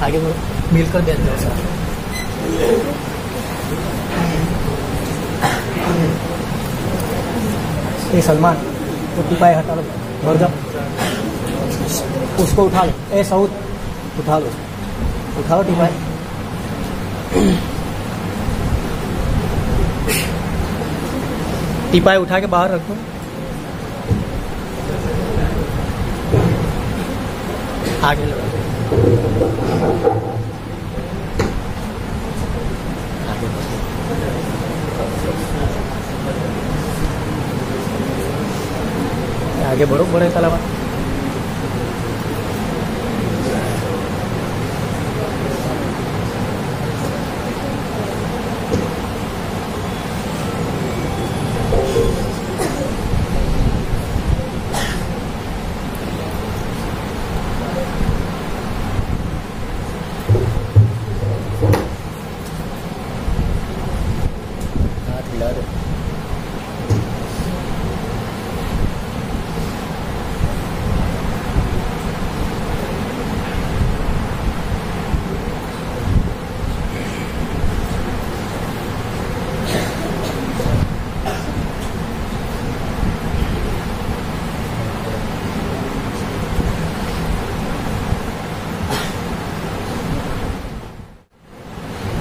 آگے مل کر دیتے ہیں سر. اے سلمان وہ ٹپائے ہٹا لو, بڑھ جاؤ, اس کو اٹھا لو. اے سعود اٹھا لو, اٹھاؤ ٹپائے. ٹپائے اٹھا کے باہر رکھ دو. آگے لگا آگے بڑھو, بڑے طلبا.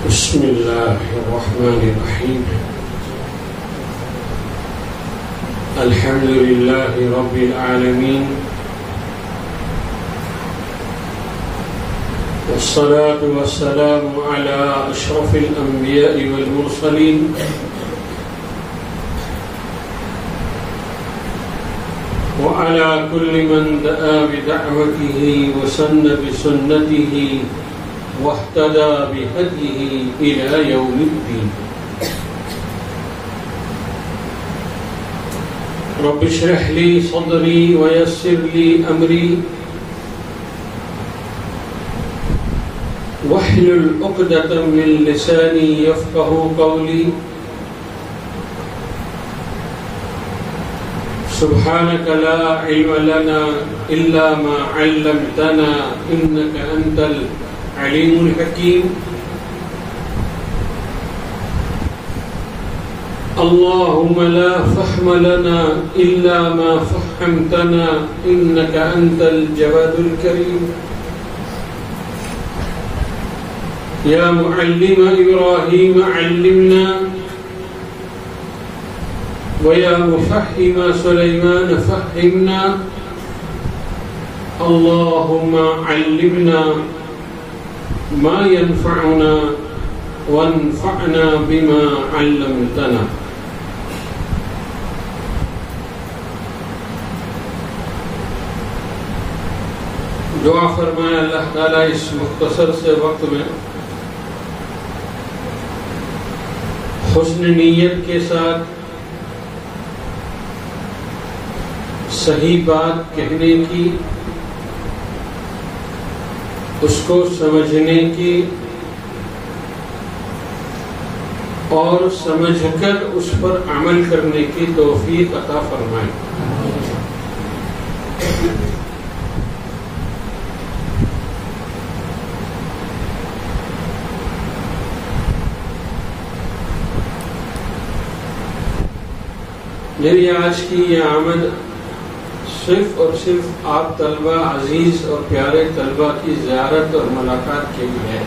بسم الله الرحمن الرحيم. الحمد لله رب العالمين, والصلاة والسلام على أشرف الأنبياء والمرسلين وعلى كل من دعا بدعوته وسن بسنته واهتدى بهديه إلى يوم الدين. رب اشرح لي صدري ويسر لي أمري واحلل عقدة من لساني يفقه قولي. سبحانك لا علم لنا إلا ما علمتنا إنك أنت العليم الحكيم. اللهم لا فهم لنا إلا ما فهمتنا إنك أنت الجواد الكريم. يا معلم إبراهيم علمنا, ويا مفهم سليمان فهمنا. اللهم علمنا ما ينفعنا وانفعنا بما علمتنا. دعا فرمائے اللہ تعالیٰ اس مختصر سے وقت میں حسن نیت کے ساتھ صحیح بات کہنے کی, اس کو سمجھنے کی اور سمجھ کر اس پر عمل کرنے کی توفیق عطا فرمائے. میری آج کی یہ آمد صرف اور صرف آپ طلبہ, عزیز اور پیارے طلبہ کی زیارت اور ملاقات کے لیے ہے.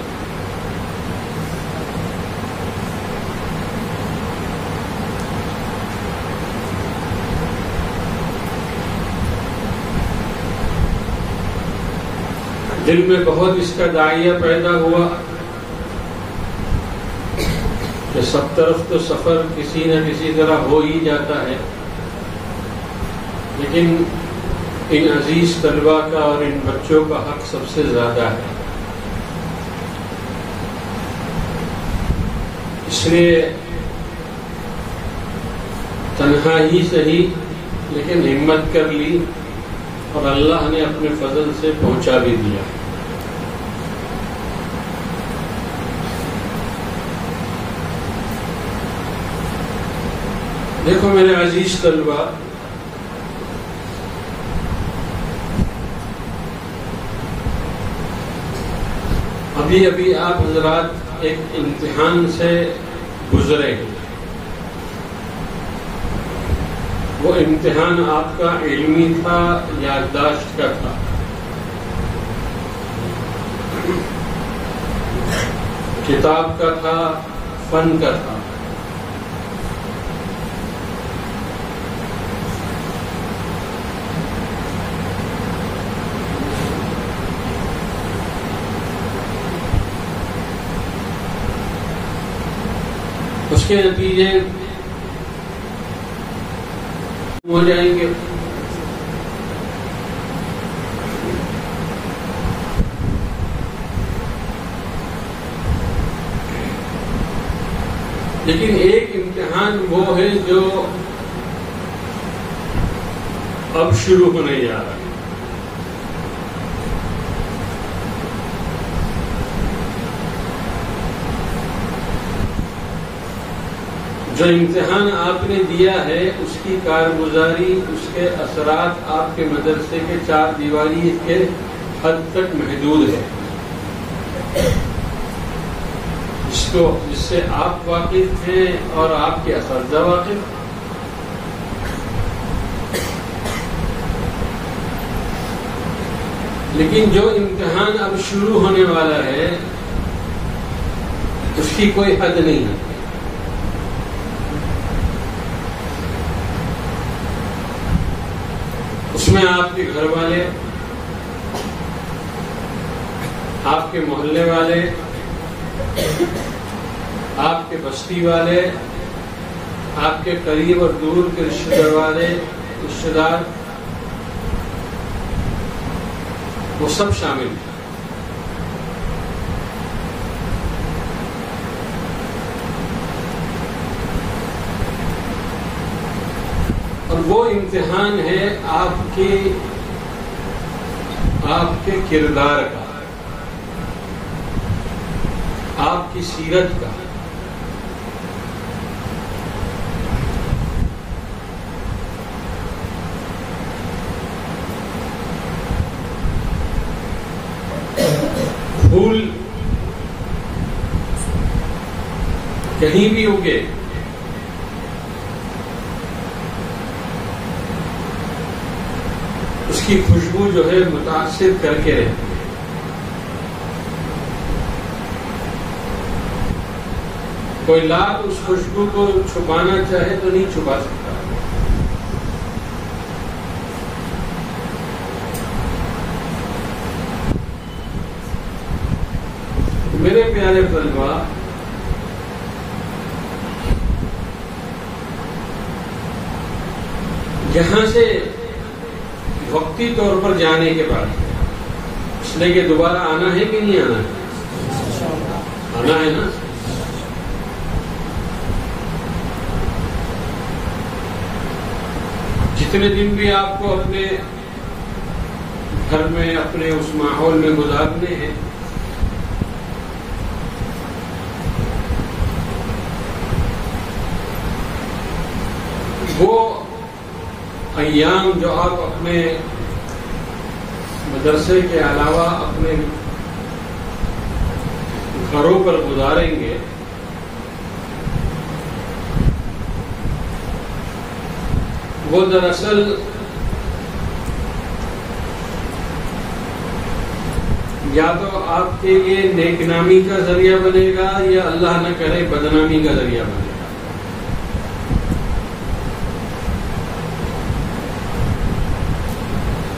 دل میں بہت اس کا داعیہ پیدا ہوا کہ سب طرف تو سفر کسی نہ کسی طرح ہو ہی جاتا ہے, لیکن ان عزیز طلبہ کا اور ان بچوں کا حق سب سے زیادہ ہے. اس لیے تنہا ہی صحیح لیکن ہمت کر لی اور اللہ نے اپنے فضل سے پہنچا بھی دیا. دیکھو میرے عزیز طلبہ, ابھی ابھی آپ حضرات ایک امتحان سے گزرے، وہ امتحان آپ کا علمی تھا، یادداشت کا تھا، کتاب کا تھا، فن کا تھا؟ اس کے نتیجے ہو جائیں گے۔ لیکن ایک امتحان وہ ہے جو اب شروع ہونے جا رہا ہے۔ جو امتحان آپ نے دیا ہے اس کی کارگزاری، اس کے اثرات آپ کے مدرسے کے چار دیواری کے حد تک محدود ہے، جس سے آپ واقف ہیں اور آپ کے اساتذہ واقف۔ لیکن جو امتحان اب شروع ہونے والا ہے اس کی کوئی حد نہیں ہے۔ اس میں آپ کے گھر والے، آپ کے محلے والے، آپ کے بستی والے، آپ کے قریب اور دور کے رشتہ دار وہ سب شامل ہیں۔ اور وہ امتحان ہے آپ کے کردار کا، آپ کی سیرت کا۔ پھول کہیں بھی اگے، اس کی خوشبو جو ہے متاثر کر کے رہتی ہے۔ کوئی لاکھ اس خوشبو کو چھپانا چاہے تو نہیں چھپا سکتا۔ میرے پیارے طلبا، یہاں سے وقتی طور پر جانے کے بعد اس لیے کہ دوبارہ آنا ہے کہ نہیں آنا ہے؟ آنا ہے نا۔ جتنے دن بھی آپ کو اپنے گھر میں، اپنے اس ماحول میں گزارنے ہیں، وہ ایام جو آپ اپنے مدرسے کے علاوہ اپنے گھروں پر گزاریں گے، وہ دراصل یا تو آپ کے لیے نیک نامی کا ذریعہ بنے گا یا اللہ نہ کرے بدنامی کا ذریعہ بنے گا۔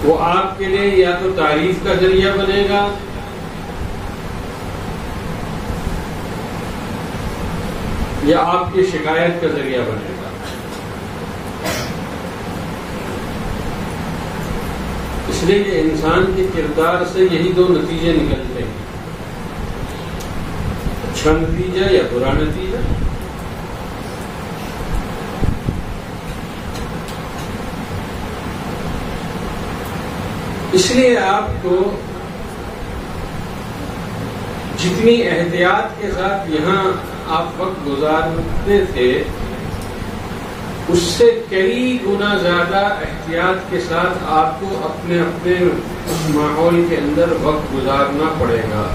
وہ آپ کے لیے یا تو تعریف کا ذریعہ بنے گا یا آپ کی شکایت کا ذریعہ بنے گا۔ اس لیے کہ انسان کے کردار سے یہی دو نتیجے نکلتے ہیں، اچھا نتیجہ یا برا نتیجہ۔ اس لیے آپ کو جتنی احتیاط کے ساتھ یہاں آپ وقت گزارتے تھے اس سے کئی گنا زیادہ احتیاط کے ساتھ آپ کو اپنے اس ماحول کے اندر وقت گزارنا پڑے گا۔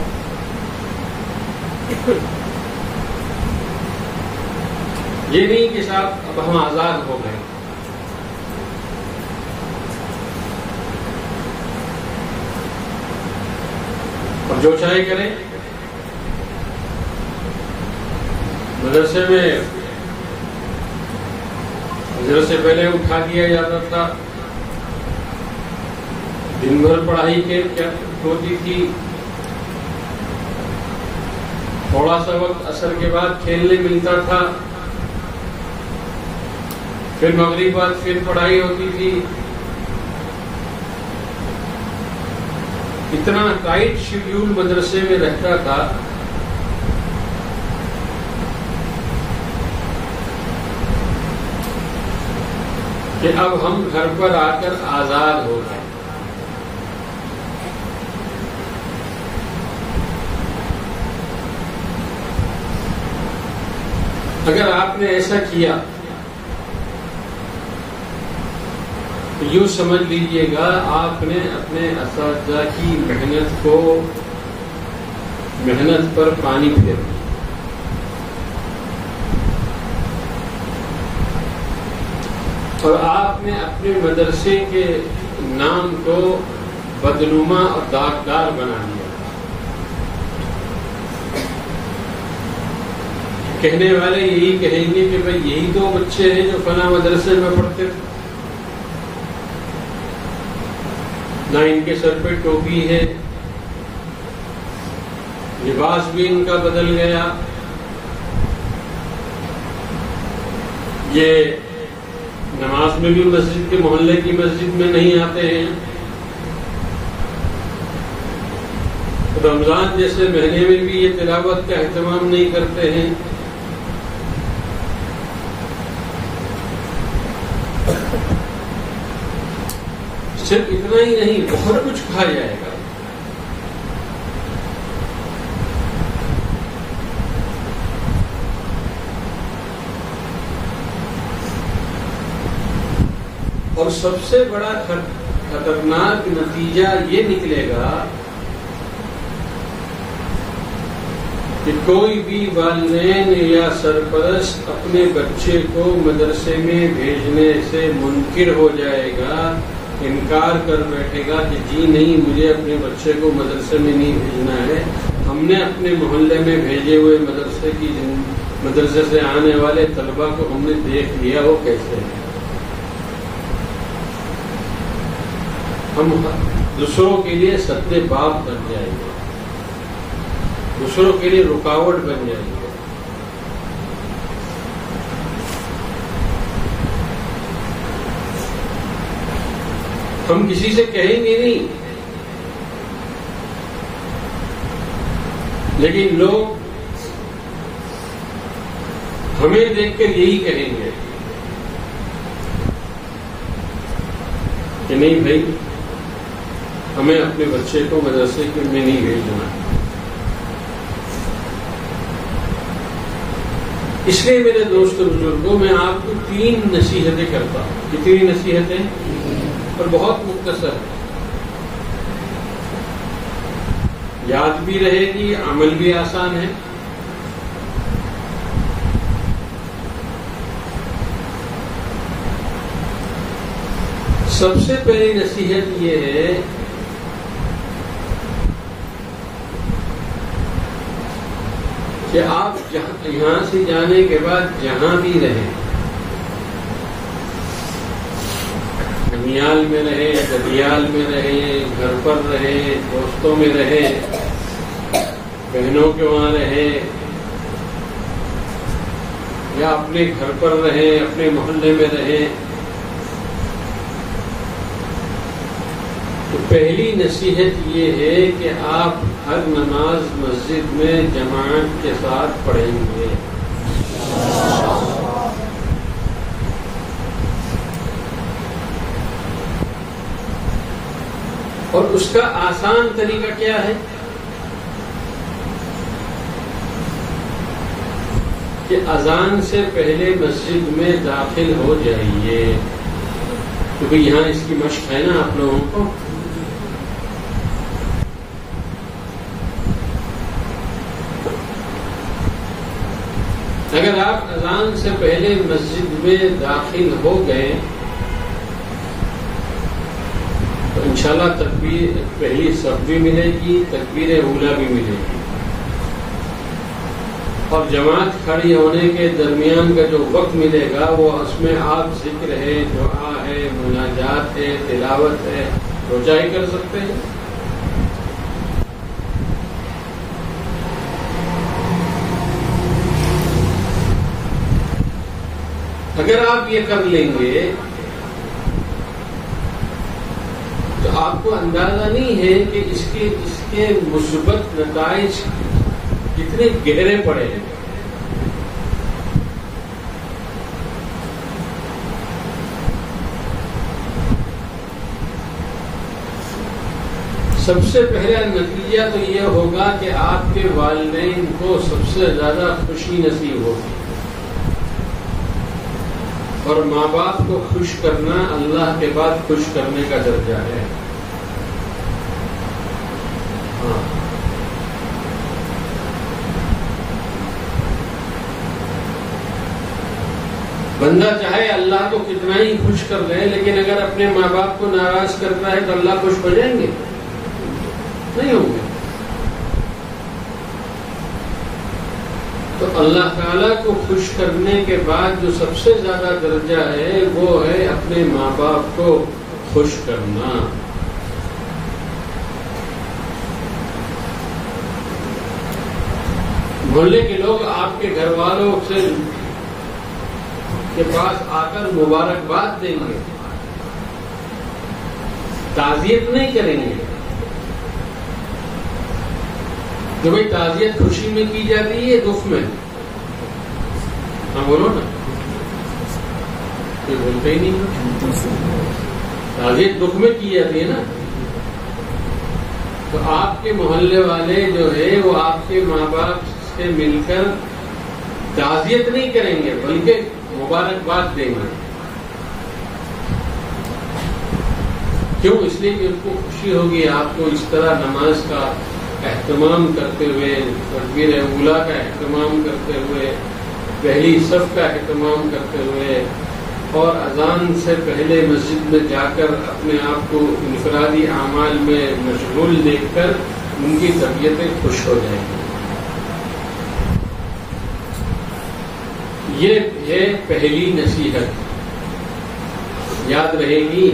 یہ نہیں کہ صاحب اب ہم آزاد ہو گئے. اور جو چاہے کریں. مدرسے میں حضرت سے پہلے اٹھا دیا جاتا تھا، دن بھر پڑھائی کے کیا ہوتی تھی، تھوڑا سا وقت عصر کے بعد کھیلنے ملتا تھا، پھر مغرب بعد پھر پڑھائی ہوتی تھی. اتنا ٹائٹ شیڈیول مدرسے میں رہتا تھا کہ اب ہم گھر پر آ کر آزاد ہو گئے. اگر آپ نے ایسا کیا تو یوں سمجھ لیجئے گا آپ نے اپنے اساتذہ کی محنت پر پانی پھیر دیا. اور آپ نے اپنے مدرسے کے نام کو بدنما اور داغدار بنا دیا. کہنے والے یہی کہیں گے کہ بھئی یہی تو بچے ہیں جو فلاں مدرسے میں پڑھتے تھے، نہ ان کے سر پہ ٹوپی ہے، لباس بھی ان کا بدل گیا، یہ نماز میں بھی مسجد کے محلے کی مسجد میں نہیں آتے ہیں، رمضان جیسے مہینے میں بھی یہ تلاوت کا اہتمام نہیں کرتے ہیں. صرف اتنا ہی نہیں، بہت کچھ کہا جائے گا. اور سب سے بڑا خطرناک نتیجہ یہ نکلے گا کہ کوئی بھی والدین یا سرپرست اپنے بچے کو مدرسے میں بھیجنے سے منکر ہو جائے گا، انکار کر بیٹھے گا کہ جی نہیں، مجھے اپنے بچے کو مدرسے میں نہیں بھیجنا ہے. ہم نے اپنے محلے میں بھیجے ہوئے مدرسے سے آنے والے طلبا کو ہم نے دیکھ لیا وہ کیسے ہیں. ہم دوسروں کے لیے سد باب بن جائیں گے، دوسروں کے لیے رکاوٹ بن جائیں گے. ہم کسی سے کہیں گے نہیں، لیکن لوگ ہمیں دیکھ کر یہی کہیں گے کہ نہیں بھائی، ہمیں اپنے بچے کو مدرسے میں نہیں بھیجنا. اس لیے میرے دوست بزرگوں، میں آپ کو 3 نصیحتیں کرتا ہوں. کتنی نصیحتیں؟ اور بہت مختصر، یاد بھی رہے گی، عمل بھی آسان ہے. سب سے پہلی نصیحت یہ ہے کہ آپ یہاں سے جانے کے بعد جہاں بھی رہیں، ننیال میں رہے، ددیال میں رہے، گھر پر رہے، دوستوں میں رہے، بہنوں کے وہاں رہے، یا اپنے گھر پر رہے، اپنے محلے میں رہے، تو پہلی نصیحت یہ ہے کہ آپ ہر نماز مسجد میں جماعت کے ساتھ پڑھیں گے. اور اس کا آسان طریقہ کیا ہے کہ اذان سے پہلے مسجد میں داخل ہو جائیے، کیونکہ یہاں اس کی مشق ہے نا آپ لوگوں کو. اگر آپ اذان سے پہلے مسجد میں داخل ہو گئے تو انشاءاللہ تکبیر پہلی صف بھی ملے گی، تکبیر اولیٰ بھی ملے گی، اور جماعت کھڑی ہونے کے درمیان کا جو وقت ملے گا وہ اس میں آپ ذکر ہے، دعا ہے، مناجات ہے، تلاوت ہے، روجائی کر سکتے ہیں۔ اگر آپ یہ کر لیں گے تو آپ کو اندازہ نہیں ہے کہ اس کے مثبت نتائج کتنے گہرے پڑے ہیں۔ سب سے پہلا نتیجہ تو یہ ہوگا کہ آپ کے والدین کو سب سے زیادہ خوشی نصیب ہوگی، اور ماں باپ کو خوش کرنا اللہ کے بعد خوش کرنے کا درجہ ہے۔ بندہ چاہے اللہ کو کتنا ہی خوش کر دے، لیکن اگر اپنے ماں باپ کو ناراض کرتا ہے تو اللہ خوش ہو جائیں گے؟ نہیں ہوں گے۔ تو اللہ تعالیٰ کو خوش کرنے کے بعد جو سب سے زیادہ درجہ ہے وہ ہے اپنے ماں باپ کو خوش کرنا۔ محلے کے لوگ آپ کے گھر والوں سے کے پاس آ کر مبارکباد دیں گے، تعزیت نہیں کریں گے۔ کہ بھائی تعزیت خوشی میں کی جاتی ہے، دکھ میں؟ ہاں بولو نا، کوئی بولتے ہی نہیں۔ تعزیت دکھ میں کی جاتی ہے نا۔ تو آپ کے محلے والے جو ہے وہ آپ کے ماں باپ سے مل کر تعزیت نہیں کریں گے بلکہ مبارکباد دیں گے۔ کیوں؟ اس لیے کہ ان کو خوشی ہوگی آپ کو اس طرح نماز کا اہتمام کرتے ہوئے، تکبیر اولیٰ کا اہتمام کرتے ہوئے، پہلی صف کا اہتمام کرتے ہوئے، اور اذان سے پہلے مسجد میں جا کر اپنے آپ کو انفرادی اعمال میں مشغول دیکھ کر ان کی طبیعتیں خوش ہو جائیں گی۔ یہ ہے پہلی نصیحت، یاد رہے گی۔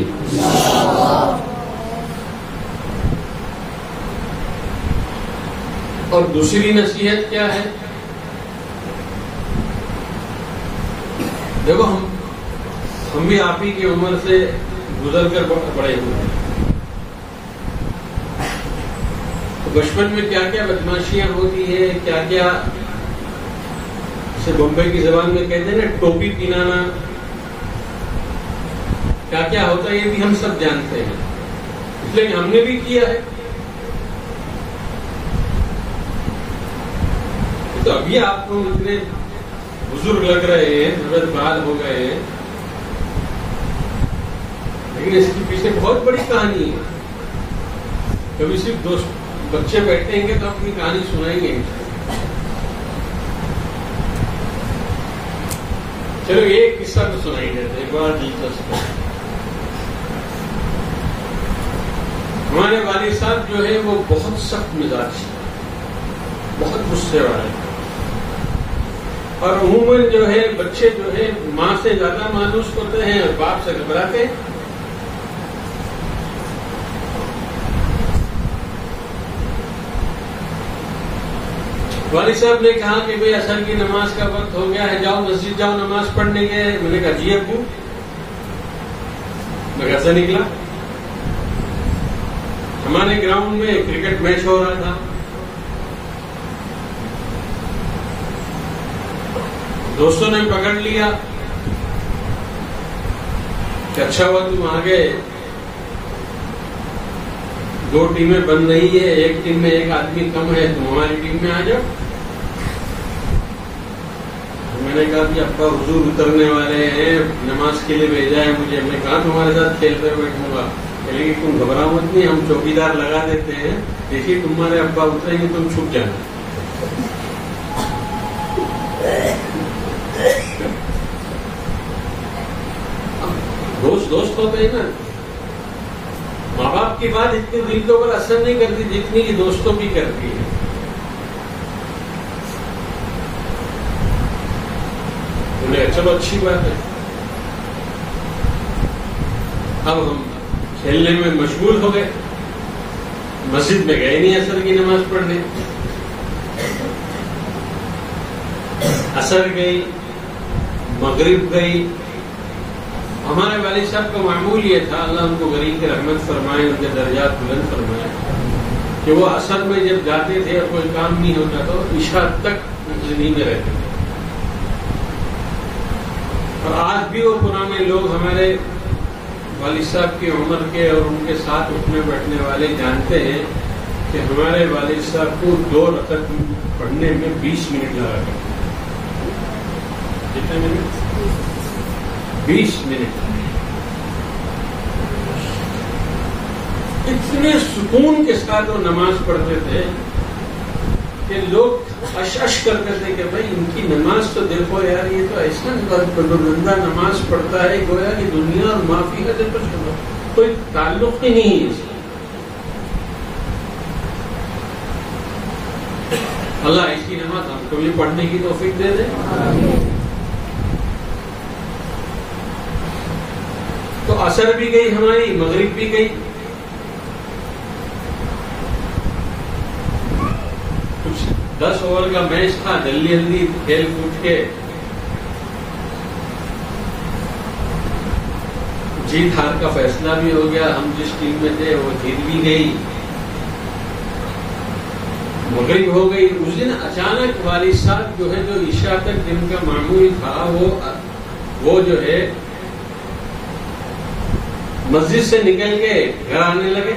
اور دوسری نصیحت کیا ہے؟ دیکھو ہم بھی آپ ہی کی عمر سے گزر کر بڑے ہوئے ہیں، تو بچپن میں کیا کیا بدماشیاں ہوتی ہے، کیا کیا جسے بمبئی کی زبان میں کہتے ہیں نا ٹوپی پینانا، کیا کیا ہوتا ہے یہ بھی ہم سب جانتے ہیں، اس لیے ہم نے بھی کیا ہے۔ تو ابھی آپ کو اتنے بزرگ لگ رہے ہیں، نوجوان بال ہو گئے ہیں، لیکن اس کے پیچھے بہت بڑی کہانی ہے۔ کبھی صرف دو بچے بیٹھیں گے تو اپنی کہانی سنائیں گے۔ چلو ایک قصہ تو سنائی دیتے ہیں، بڑا دلچسپ ہے۔ ہمارے والد صاحب جو ہے وہ بہت سخت مزاج، بہت غصے والے، اور عموماً جو ہے بچے جو ہے ماں سے زیادہ مانوس ہوتے ہیں اور باپ سے گھبراتے ہیں۔ والد صاحب نے کہا کہ بھئی عصر کی نماز کا وقت ہو گیا ہے، جاؤ مسجد جاؤ نماز پڑھنے کے۔ میں نے کہا جی ابو۔ میں گھر سے نکلا، ہمارے گراؤنڈ میں کرکٹ میچ ہو رہا تھا، دوستوں نے پکڑ لیا کہ اچھا ہوا تم آ گئے، دو ٹیمیں بن رہی ہے، ایک ٹیم میں ایک آدمی کم ہے، تم ہماری ٹیم میں آ جاؤ۔ میں نے کہا کہ ابا حضور اترنے والے ہیں، نماز کے لیے بھیجا ہے مجھے۔ میں نے کہا تمہارے ساتھ کھیلتے ہوئے بیٹھوں گا، لیکن تم گھبراؤ مت، نہیں ہم چوکیدار لگا دیتے ہیں، دیکھیے تمہارے ابا اتریں گے تم چھپ جانا۔ دوست ہوتے ہیں نا. ماں باپ کی بات اتنی دل کے اوپر اثر نہیں کرتی جتنی کہ دوستوں کی کرتی ہے. چلو اچھی بات ہے. اب ہم کھیلنے میں مشغول ہو گئے, مسجد میں گئے نہیں عصر کی نماز پڑھنے. عصر گئی, مغرب گئی. ہمارے والد صاحب کا معمول یہ تھا, اللہ ان کو غریب کی رحمت فرمائے, ان کے درجات بلند فرمائے, کہ وہ عصر میں جب جاتے تھے اور کوئی کام نہیں ہوتا تو عشاء تک زندگی میں رہتے تھے. اور آج بھی وہ پرانے لوگ ہمارے والد صاحب کی عمر کے اور ان کے ساتھ اٹھنے بیٹھنے والے جانتے ہیں کہ ہمارے والد صاحب کو 2 رکعت پڑھنے میں 20 منٹ لگا کرتے. کتنے منٹ؟ 20 منٹ. اتنے سکون کے ساتھ وہ نماز پڑھتے تھے کہ لوگ اشش کرتے تھے کہ بھائی ان کی نماز تو دیکھو یار, یہ تو ایسا بندہ نماز پڑھتا ہے گویا کہ دنیا اور معافی کا دیکھو کوئی تعلق ہی نہیں ہے. اللہ ایسی نماز ہم کو بھی پڑھنے کی توفیق دے دے. تو عصر بھی گئی ہماری, مغرب بھی گئی. کچھ 10 اوور کا میچ تھا, جلدی جلدی کھیل کود کے جیت ہار کا فیصلہ بھی ہو گیا. ہم جس ٹیم میں تھے وہ جیت بھی گئی, مغرب ہو گئی. اس دن اچانک والد صاحب جو ہے جو عشاء تک جن کا معمول تھا وہ جو ہے مسجد سے نکل کے گھر آنے لگے.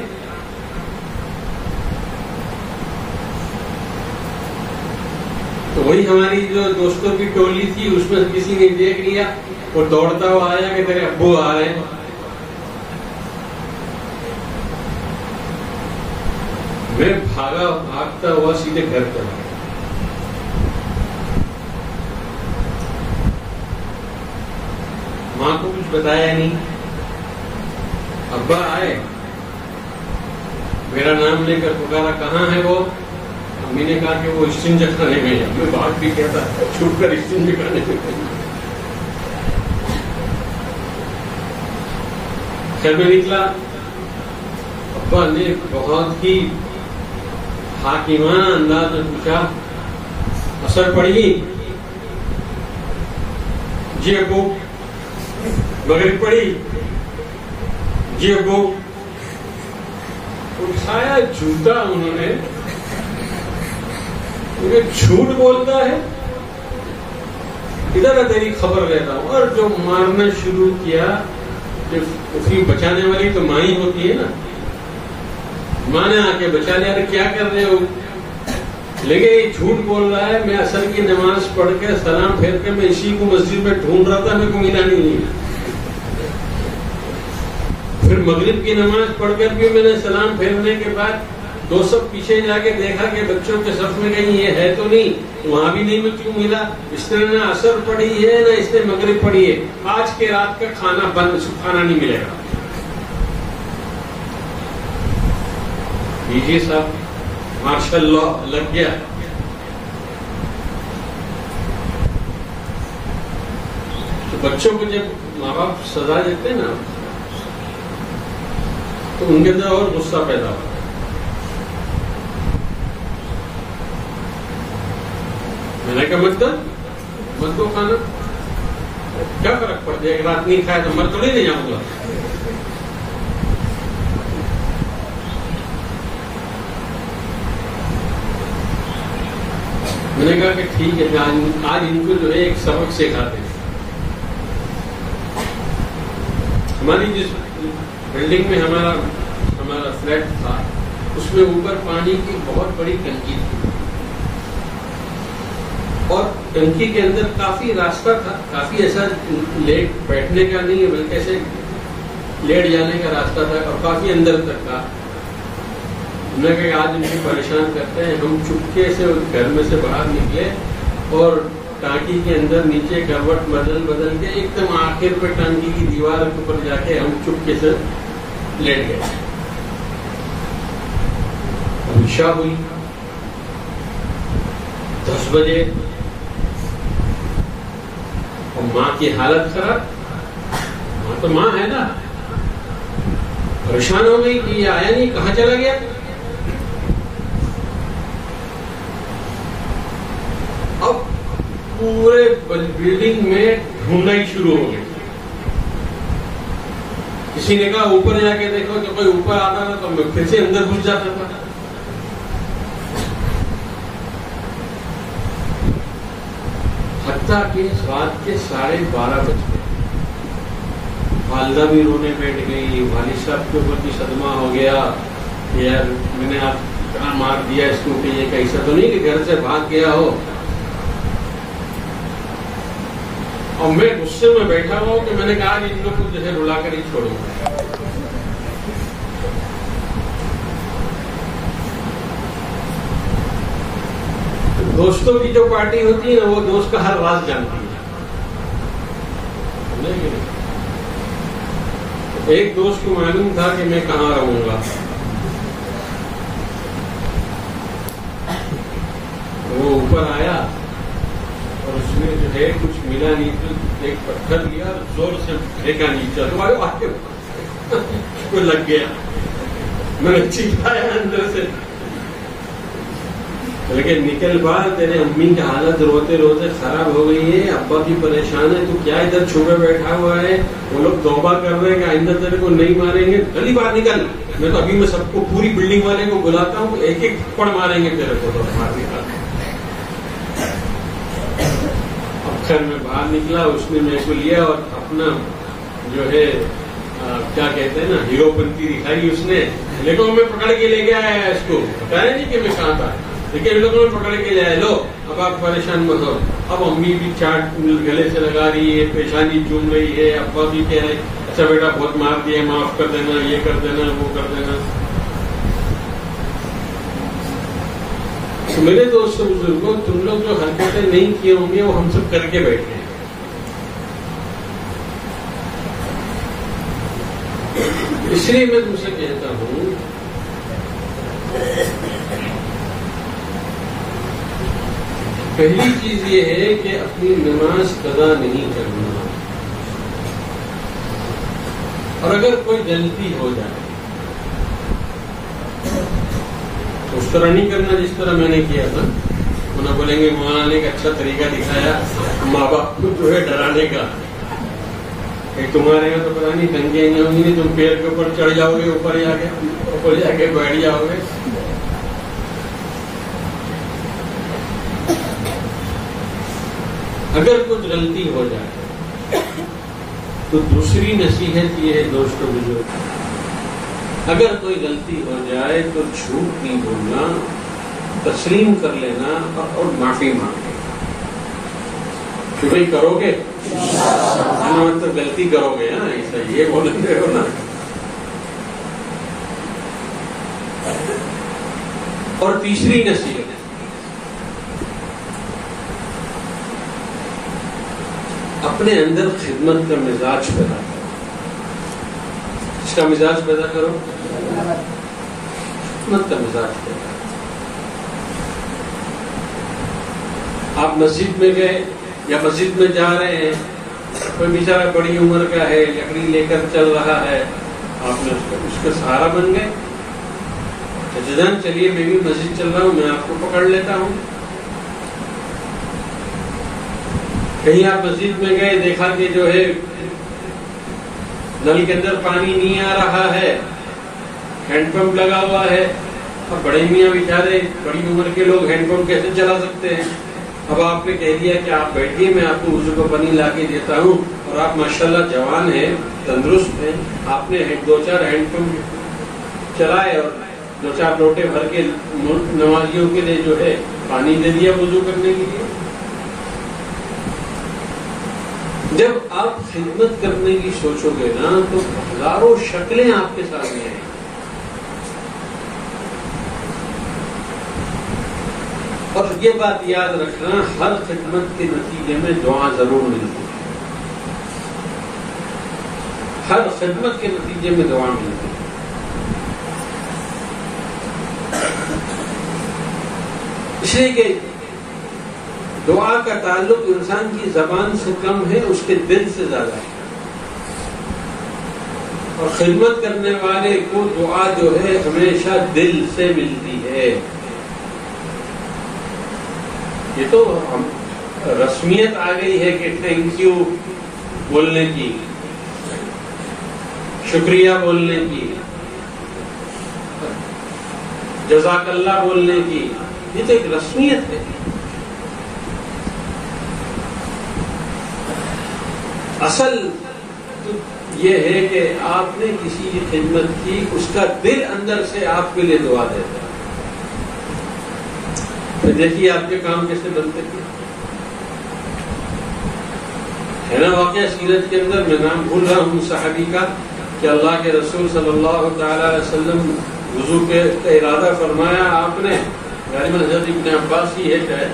تو وہی ہماری جو دوستوں کی ٹولی تھی اس میں کسی نے دیکھ لیا, وہ دوڑتا ہوا آیا کہ تیرے ابو آ رہے ہیں. میں بھاگتا ہوا سیدھے گھر چلا. ماں کو کچھ بتایا نہیں. ابا آئے, میرا نام لے کر پکارا, کہاں ہے وہ؟ امی نے کہا کہ وہ استنجا کھانے میں ہے. میں بات بھی کہتا چھپ کر استنجا کھانے میں. خیر میں نکلا, ابا نے بہت ہی حاکمانہ انداز میں پوچھا, عصر پڑھی؟ جی ابو. مغرب پڑھی؟ جی ابو. اٹھایا جوتا انہوں نے, جھوٹ بولتا ہے, ادھر تیری خبر لیتا ہوں. اور جو مارنا شروع کیا, اس کی بچانے والی تو ماں ہی ہوتی ہے نا. ماں نے آ کے بچا لیا. کیا کر رہے ہو؟ لیکن یہ جھوٹ بول رہا ہے, میں عصر کی نماز پڑھ کے سلام پھیر کے میں اسی کو مسجد میں ڈھونڈ رہا تھا, میرے کو ملا نہیں. پھر مغرب کی نماز پڑھ کر بھی میں نے سلام پھیرنے کے بعد 2 صف پیچھے جا کے دیکھا کہ بچوں کے صف میں کہیں یہ ہے تو نہیں, وہاں بھی نہیں میں کیوں ملا. اس نے نہ عصر پڑھی ہے نہ اس نے مغرب پڑھی ہے. آج کے رات کا کھانا بند, کھانا نہیں ملے گا. دیجیے صاحب, ماشاء اللہ لگ گیا. تو بچوں کو جب ماں باپ سزا دیتے ہیں نا تو ان کے اندر اور غصہ پیدا ہوتا ہے. میں نے کہا مت دو کھانا, کیا فرق پڑ جائے گا؟ رات نہیں کھایا تو مر تھوڑی نہیں جاؤں گا. میں نے کہا کہ ٹھیک ہے, آج ان کو جو ہے ایک سبق سکھاتے ہیں. ہماری جس بلڈنگ میں ہمارا فلیٹ تھا اس میں اوپر پانی کی بہت بڑی ٹنکی تھی, اور ٹنکی کے اندر کافی راستہ تھا. کافی ایسا لیٹ بیٹھنے کا نہیں ہے بلکہ ایسے لیٹ جانے کا راستہ تھا, اور کافی اندر تک تھا. میں کہ آج ان کو پریشان کرتے ہیں. ہم چپکے سے گھر میں سے باہر نکلے اور ٹانکی کے اندر نیچے کروٹ بدل کے ایک دم آخر پہ ٹانکی کی دیوار کے اوپر جا کے ہم چپکے سے لیٹ گئے. عشاء ہوئی 10 بجے اور ماں کی حالت خراب. ماں تو ماں ہے نا, پریشان ہو گئی کہ یہ آیا نہیں, کہاں چلا گیا. اب پورے بلڈنگ میں ڈھونڈائی شروع ہو گئی. کسی نے کہا اوپر جا کے دیکھو, تو کوئی اوپر آتا تھا تو میں پھر سے اندر گھس جاتا تھا. حتیٰ کہ رات کے 12:30 بج گئے. والدہ بھی رونے بیٹھ گئی, والد صاحب کے اوپر بھی صدمہ ہو گیا. یار میں نے آپ کہاں مار دیا اس کو, کہ یہ کیسا تو نہیں کہ گھر سے بھاگ گیا ہو. اور میں غصے میں بیٹھا ہوا ہوں کہ میں نے کہا کہ ان لوگ کو جو ہے رلا کر ہی چھوڑوں گا. دوستوں کی جو پارٹی ہوتی ہے نا, وہ دوست کا ہر راز جانتی ہے. ایک دوست کو معلوم تھا کہ میں کہاں رہوں گا. وہ اوپر آیا اور اس میں جو ہے کچھ ملا نہیں, تو ایک پتھر لیا اور زور سے پھینکا نیچے, تو لگ گیا. میں نے چیخایا اندر سے, لیکن نکل باہر, تیرے امی کی حالت روتے روتے خراب ہو گئی ہے, ابا بھی پریشان ہے, تو کیا ادھر چھپے بیٹھا ہوا ہے. وہ لوگ توبہ کر رہے ہیں کہ آئندہ تیرے کو نہیں ماریں گے, جلدی باہر نکل. میں تو ابھی میں سب کو پوری بلڈنگ والے کو بلاتا ہوں, ایک ایک پڑ ماریں گے تیرے کو, تو باہر نکال. اب خیر میں باہر نکلا, اس نے میرے کو لیا اور اپنا جو ہے کیا کہتے ہیں نا ہیرو پنتی دکھائی اس نے. لیکن میں پکڑ کے لے کے آیا اس کو, بتایا نہیں کہ میں کہاں تھا, لیکن لوگوں نے پکڑ کے لے آئے. لو اب آپ پریشان مت ہو. اب امی بھی چاٹ گلے سے لگا رہی ہے, پیشانی چوم رہی ہے. ابا بھی کہہ رہے اچھا بیٹا بہت مار دیا, معاف کر دینا, یہ کر دینا, وہ کر دینا. میرے دوست بزرگوں, تم لوگ جو حرکتیں نہیں کیے ہوں گے وہ ہم سب کر کے بیٹھے ہیں. اس لیے میں تم سے کہتا ہوں پہلی چیز یہ ہے کہ اپنی نماز قضا نہیں کرنا, اور اگر کوئی غلطی ہو جائے تو اس طرح نہیں کرنا جس طرح میں نے کیا تھا. انہیں بولیں گے مولانا نے ایک اچھا طریقہ دکھایا ماں باپ کو جو ہے ڈرانے کا, کہ تمہارے یہاں تو پتا نہیں ٹنگیاں ہوں گی, تم پیڑ کے اوپر چڑھ جاؤ گے, اوپر جا کے بیٹھ جاؤ گے. اگر کچھ غلطی ہو جائے تو دوسری نصیحت یہ ہے دوستوں بزرگ, اگر کوئی غلطی ہو جائے تو جھوٹ نہیں بولنا, تسلیم کر لینا اور معافی مانگنا. کہ بھائی کرو گے مطلب غلطی کرو گے نا, ایسا یہ بولیں گے ہو نا. اور تیسری نصیحت, اپنے اندر خدمت کا مزاج پیدا کرو. اس کا مزاج پیدا کرو, خدمت کا مزاج پیدا کرو. آپ مسجد میں گئے یا مسجد میں جا رہے ہیں, کوئی بیچارہ بڑی عمر کا ہے, لکڑی لے کر چل رہا ہے, آپ نے اس کا سہارا بن گئے. جان چلیے میں بھی مسجد چل رہا ہوں, میں آپ کو پکڑ لیتا ہوں. کہیں آپ مسجد میں گئے, دیکھا کہ جو ہے نل کے اندر پانی نہیں آ رہا ہے, ہینڈ پمپ لگا ہوا ہے. اب بڑے میاں بیچارے بڑی عمر کے لوگ ہینڈ پمپ کیسے چلا سکتے ہیں. اب آپ نے کہہ دیا کہ آپ بیٹھیے, میں آپ کو وضو کا پانی لا کے دیتا ہوں, اور آپ ماشاءاللہ جوان ہیں, تندرست ہیں, آپ نے 2-4 ہینڈ پمپ چلائے اور 2-4 لوٹے بھر کے نمازیوں کے لیے جو ہے پانی دے دیا وضو کرنے کے لیے. جب آپ خدمت کرنے کی سوچو گے نا تو ہزاروں شکلیں آپ کے سامنے آئیں. اور یہ بات یاد رکھنا، ہر خدمت کے نتیجے میں دعا ضرور ملتی ہے، ہر خدمت کے نتیجے میں دعا ملتی ہے۔ اس لیے کہ دعا کا تعلق انسان کی زبان سے کم ہے، اس کے دل سے زیادہ ہے، اور خدمت کرنے والے کو دعا جو ہے ہمیشہ دل سے ملتی ہے۔ یہ تو رسمیت آ گئی ہے کہ تھینک یو بولنے کی، شکریہ بولنے کی، جزاک اللہ بولنے کی، یہ تو ایک رسمیت ہے۔ اصل یہ ہے کہ آپ نے کسی کی خدمت کی، اس کا دل اندر سے آپ کے لیے دعا دیتا ہے۔ دیکھیے آپ کے کام کیسے بنتے تھے، ہے نا واقعہ سیرت کے اندر، میں نام بھول رہا ہوں صحابی کا، کہ اللہ کے رسول صلی اللہ تعالی علیہ وسلم وضو کا ارادہ فرمایا آپ نے، غالباً حضرت ابن عباس ہی ہے شاید،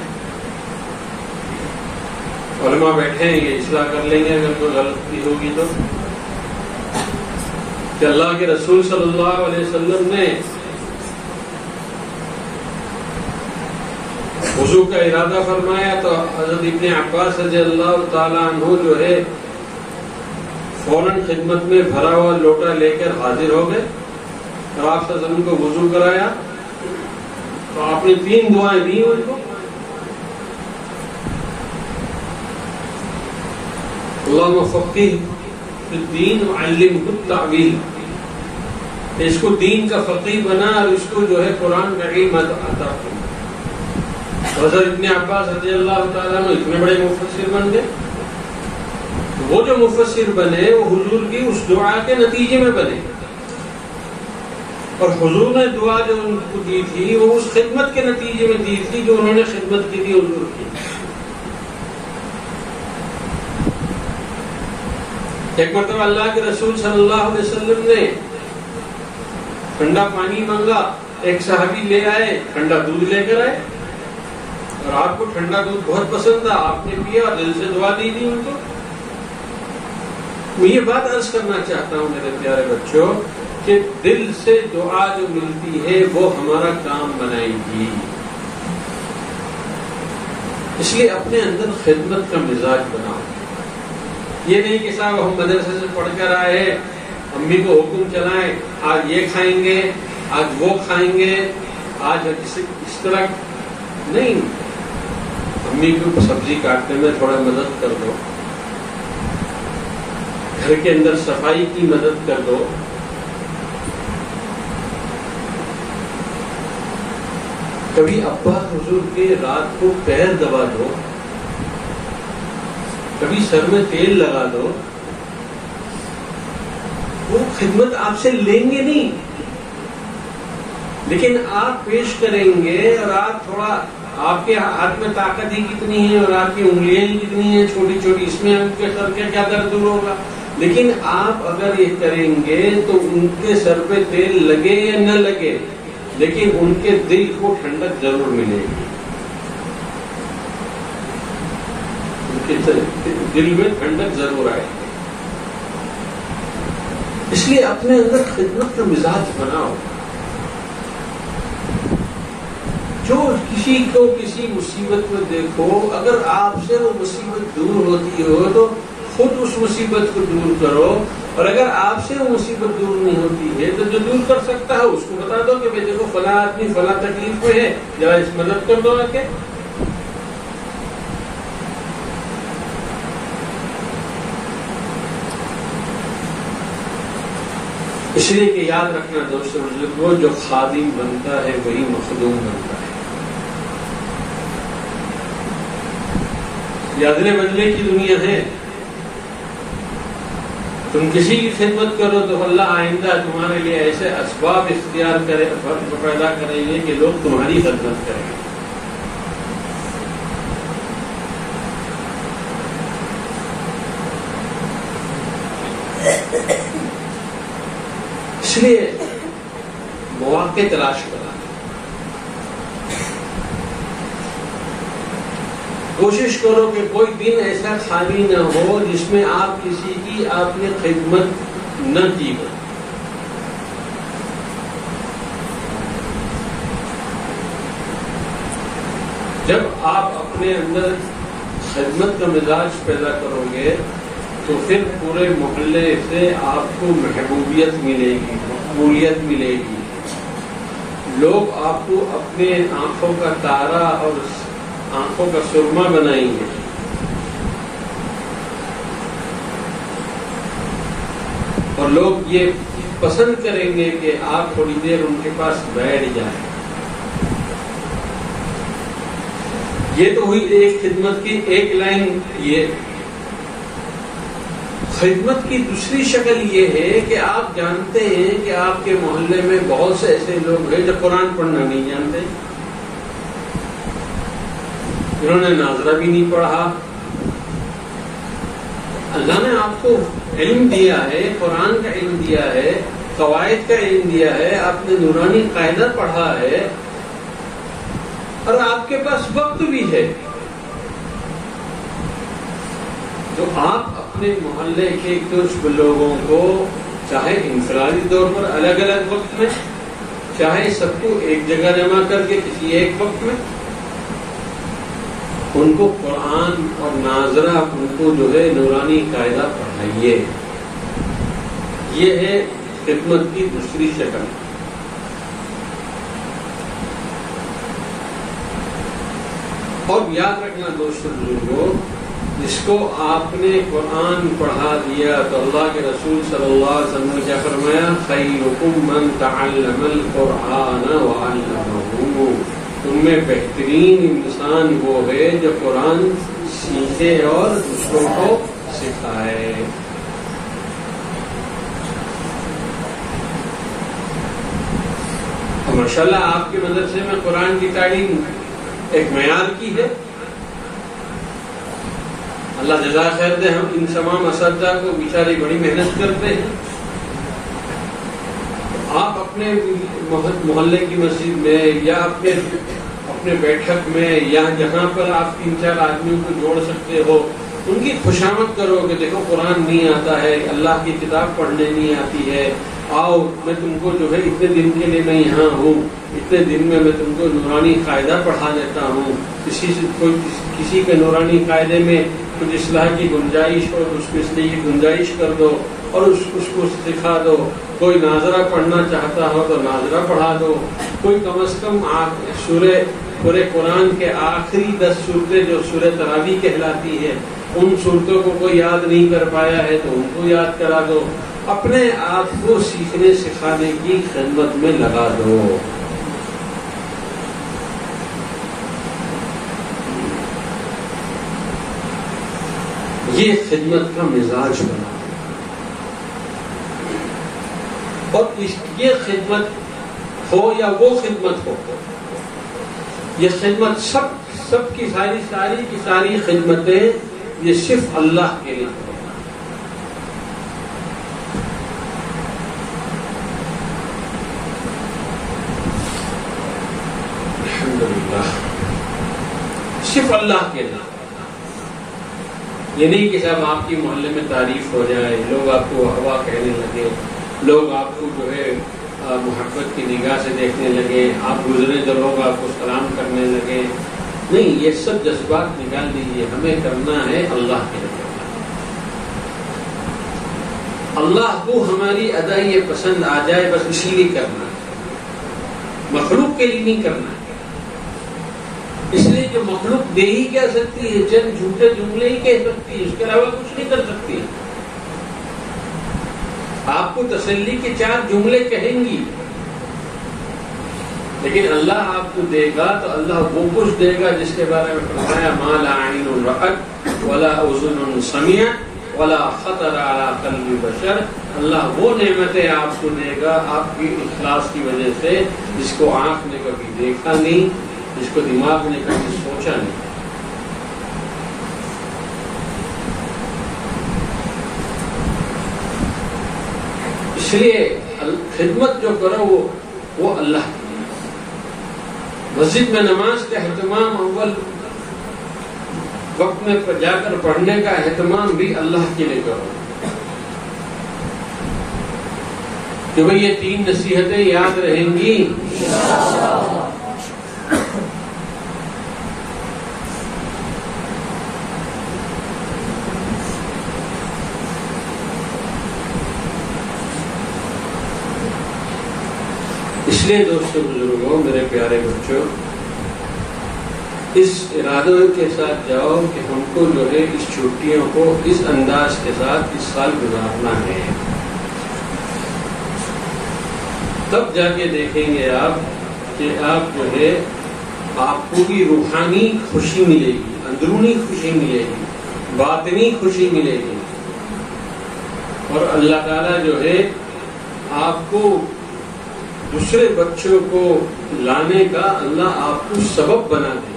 علماء بیٹھے ہیں یہ اصلاح کر لیں گے اگر کوئی غلطی ہوگی تو، کہ اللہ کے رسول صلی اللہ علیہ وسلم نے وضو کا ارادہ فرمایا تو حضرت ابن عباس رضی اللہ تعالیٰ عنہ جو ہے فوراً خدمت میں بھرا ہوا لوٹا لے کر حاضر ہو گئے، اور آپ صلی اللہ علیہ وسلم کو وضو کرایا تو آپ نے 3 دعائیں دی ان کو، اللہم فقہہ فی الدین وعلمہ التأویل، اس کو دین کا فقیہ بنا اور اس کو جو ہے قرآن کا علم عطا فرما۔ حضرت ابن عباس رضی اللہ تعالیٰ عنہ اتنے بڑے مفسر بن گئے، وہ جو مفسر بنے وہ حضور کی اس دعا کے نتیجے میں بنے، اور حضور نے دعا جو ان کو دی تھی وہ اس خدمت کے نتیجے میں دی تھی جو انہوں نے خدمت کی تھی حضور کی۔ ایک مرتبہ اللہ کے رسول صلی اللہ علیہ وسلم نے ٹھنڈا پانی مانگا، ایک صحابی لے آئے، ٹھنڈا دودھ لے کر آئے، اور آپ کو ٹھنڈا دودھ بہت پسند تھا، آپ نے پیا اور دل سے دعا دی تھی ان کو۔ میں یہ بات عرض کرنا چاہتا ہوں میرے پیارے بچوں کہ دل سے دعا جو ملتی ہے وہ ہمارا کام بنائے گی، اس لیے اپنے اندر خدمت کا مزاج بناؤ۔ یہ نہیں کہ صاحب ہم مدرسے سے پڑھ کر آئے، امی کو حکم چلائیں آج یہ کھائیں گے، آج وہ کھائیں گے، آج اس طرح نہیں، امی کو سبزی کاٹنے میں تھوڑا مدد کر دو، گھر کے اندر صفائی کی مدد کر دو، کبھی ابا حضور کے رات کو پیر دبا دو، کبھی سر میں تیل لگا دو، وہ خدمت آپ سے لیں گے نہیں، لیکن آپ پیش کریں گے، اور آپ تھوڑا، آپ کے ہاتھ میں طاقت ہی کتنی ہے اور آپ کی انگلیاں ہی کتنی ہیں چھوٹی چھوٹی، اس میں ان کے سر کے کیا درد دور ہوگا، لیکن آپ اگر یہ کریں گے تو ان کے سر پہ تیل لگے یا نہ لگے لیکن ان کے دل کو ٹھنڈک ضرور ملے گی، ان کے دل میں ٹھنڈک ضرور آئے گی۔ اس لیے اپنے اندر خدمت کا مزاج بناؤ۔ جو کسی کو کسی مصیبت میں دیکھو، اگر آپ سے وہ مصیبت دور ہوتی ہو تو خود اس مصیبت کو دور کرو، اور اگر آپ سے وہ مصیبت دور نہیں ہوتی ہے تو جو دور کر سکتا ہے اس کو بتا دو کہ بیٹے کو فلاں آدمی فلاں تکلیف میں ہے، ذرا اس مدد کر دو آ کے۔ اس لیے کہ یاد رکھنا دوستوں بزرگوں، جو خادم بنتا ہے وہی مخدوم بنتا ہے۔ یہ ادلے بدلے کی دنیا ہے، تم کسی کی خدمت کرو تو اللہ آئندہ تمہارے لیے ایسے اسباب اختیار کرے، پیدا کریں گے کہ لوگ تمہاری خدمت کریں گے۔ اس لیے مواقع تلاش کرنا، کوشش کرو کہ کوئی دن ایسا خالی نہ ہو جس میں آپ کسی کی آپ نے خدمت نہ کی ہو. جب آپ اپنے اندر خدمت کا مزاج پیدا کرو گے تو پھر پورے محلے سے آپ کو محبوبیت ملے گی، مقبولیت ملے گی. لوگ آپ کو اپنے آنکھوں کا تارا اور آنکھوں کا سرما بنائیں گے. اور لوگ یہ پسند کریں گے کہ آپ تھوڑی دیر ان کے پاس بیٹھ جائیں. یہ تو ہوئی ایک خدمت کی ایک لائن. یہ خدمت کی دوسری شکل یہ ہے کہ آپ جانتے ہیں کہ آپ کے محلے میں بہت سے ایسے لوگ ہیں جو قرآن پڑھنا نہیں جانتے، جنہوں نے ناظرہ بھی نہیں پڑھا. اللہ نے آپ کو علم دیا ہے، قرآن کا علم دیا ہے، قواعد کا علم دیا ہے، آپ نے نورانی قاعدہ پڑھا ہے اور آپ کے پاس وقت بھی ہے. تو آپ اپنے محلے کے کچھ لوگوں کو چاہے انفرادی طور پر الگ الگ وقت میں، چاہے سب کو ایک جگہ جمع کر کے کسی ایک وقت میں، ان کو قرآن اور ناظرہ ان کو جو ہے نورانی قاعدہ پڑھائیے. یہ ہے خدمت کی دوسری شکل. اور یاد رکھنا دوستوں بزرگوں، جس کو آپ نے قرآن پڑھا دیا تو اللہ کے رسول صلی اللہ علیہ وسلم نے کیا فرمایا؟ خیرکم من تعلم القرآن وعلمہ. تم میں بہترین انسان وہ ہے جو قرآن سیکھے اور دوسروں کو سکھائے. ماشاءاللہ آپ کے مدرسے میں قرآن کی تعلیم ایک معیار کی ہے. اللہ جزائے خیر دے. ہم ان تمام اساتذہ کو بیچارے بڑی محنت کرتے ہیں. آپ اپنے محلے کی مسجد میں یا اپنے بیٹھک میں یا جہاں پر آپ 3-4 آدمیوں کو جوڑ سکتے ہو، ان کی خوشامد کرو کہ دیکھو قرآن نہیں آتا ہے، اللہ کی کتاب پڑھنے نہیں آتی ہے، آؤ میں تم کو جو ہے اتنے دن کے لیے میں یہاں ہوں، اتنے دن میں تم کو نورانی قاعدہ پڑھا دیتا ہوں. کسی کے نورانی قاعدے میں کچھ اصلاح کی گنجائش ہو تو اس کو اصلاح کی گنجائش کر دو اور اس کو سکھا دو. کوئی ناظرہ پڑھنا چاہتا ہو تو ناظرہ پڑھا دو. کوئی کم از کم پورے قرآن کے آخری 10 صورتیں جو سورہ تراویح کہلاتی ہے، ان صورتوں کو کوئی یاد نہیں کر پایا ہے تو ان کو یاد کرا دو. اپنے آپ کو سیکھنے سکھانے کی خدمت میں لگا دو. یہ خدمت کا مزاج بنا. اور یہ خدمت ہو یا وہ خدمت ہو، یہ خدمت سب کی ساری خدمتیں یہ صرف اللہ کے لیے. الحمدللہ صرف اللہ کے لیے. یہ نہیں کہ صاحب آپ کی محلے میں تعریف ہو جائے، لوگ آپ کو ہوا کہنے لگے، لوگ آپ کو جو ہے محبت کی نگاہ سے دیکھنے لگے، آپ گزرے تو لوگ آپ کو سلام کرنے لگے. نہیں، یہ سب جذبات نکال دیجیے. ہمیں کرنا ہے اللہ کے لیے. اللہ کو ہماری ادا یہ پسند آ جائے بس اسی لیے کرنا ہے، مخلوق کے لیے نہیں کرنا ہے. اس لیے جو مخلوق دے ہی کہہ سکتی ہے، چند جھوٹے جملے ہی کہہ سکتی ہے، اس کے علاوہ کچھ نہیں کر سکتی. آپ کو تسلی کے 4 جملے کہیں گی، لیکن اللہ آپ کو دے گا تو اللہ وہ کچھ دے گا جس کے بارے میں فرمایا ما لا عین رأت ولا اذن سمعت ولا خطر علی قلب بشر. اللہ وہ نعمتیں آپ کو دے گا آپ کی اخلاص کی وجہ سے جس کو آنکھ نے کبھی دیکھا نہیں، جس کو دماغ نے کبھی سوچا نہیں. اس لیے خدمت جو کرو وہ اللہ کی. مسجد میں نماز کا اہتمام اول وقت میں جا کر پڑھنے کا اہتمام بھی اللہ کے لیے کرو کہ بھئی یہ 3 نصیحتیں یاد رہیں گی. اس لیے دوستوں بزرگوں میرے پیارے بچوں اس ارادے کے ساتھ جاؤ کہ ہم کو جو ہے اس چھٹیوں کو اس انداز کے ساتھ اس سال گزارنا ہے. تب جا کے دیکھیں گے آپ کہ آپ جو ہے آپ کو بھی روحانی خوشی ملے گی, اندرونی خوشی ملے گی, باطنی خوشی ملے گی, اور اللہ تعالیٰ جو ہے آپ کو دوسرے بچوں کو لانے کا اللہ آپ کو سبب بنا دے.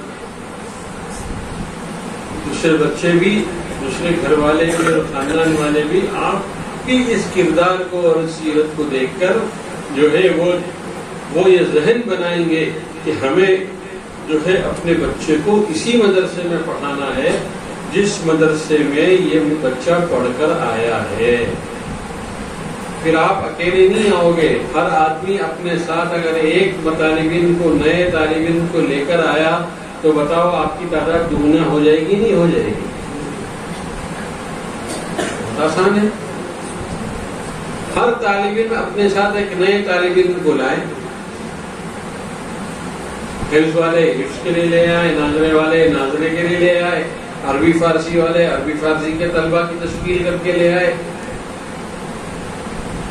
دوسرے بچے بھی, دوسرے گھر والے بھی اور خاندان والے بھی آپ کی اس کردار کو اور سیرت کو دیکھ کر جو ہے وہ یہ ذہن بنائیں گے کہ ہمیں جو ہے اپنے بچے کو اسی مدرسے میں پڑھانا ہے جس مدرسے میں یہ بچہ پڑھ کر آیا ہے. پھر آپ اکیلے نہیں آؤ گے, ہر آدمی اپنے ساتھ اگر ایک طالب علم کو, نئے طالب علم کو لے کر آیا تو بتاؤ آپ کی تعداد دگنا ہو جائے گی نہیں ہو جائے گی؟ آسان ہے. ہر طالب علم اپنے ساتھ ایک نئے طالب علم کو لائے, حفظ والے حفظ کے لیے لے آئے, ناظرے والے ناظرے کے لیے لے آئے, عربی فارسی والے عربی فارسی کے طلبہ کی تشکیل کر کے لے آئے.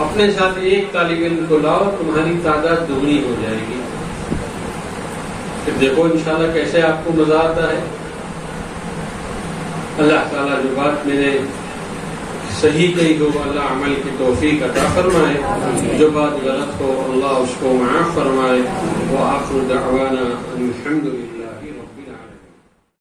اپنے ساتھ ایک طالب علم کو لاؤ, تمہاری تعداد دگنی ہو جائے گی. پھر دیکھو انشاءاللہ کیسے آپ کو مزہ آتا ہے. اللہ تعالیٰ جو بات میں نے صحیح کہی ہو اللہ عمل کی توفیق عطا فرمائے, جو بات غلط ہو اللہ اس کو معاف فرمائے. وآخر دعوانا الحمدللہ.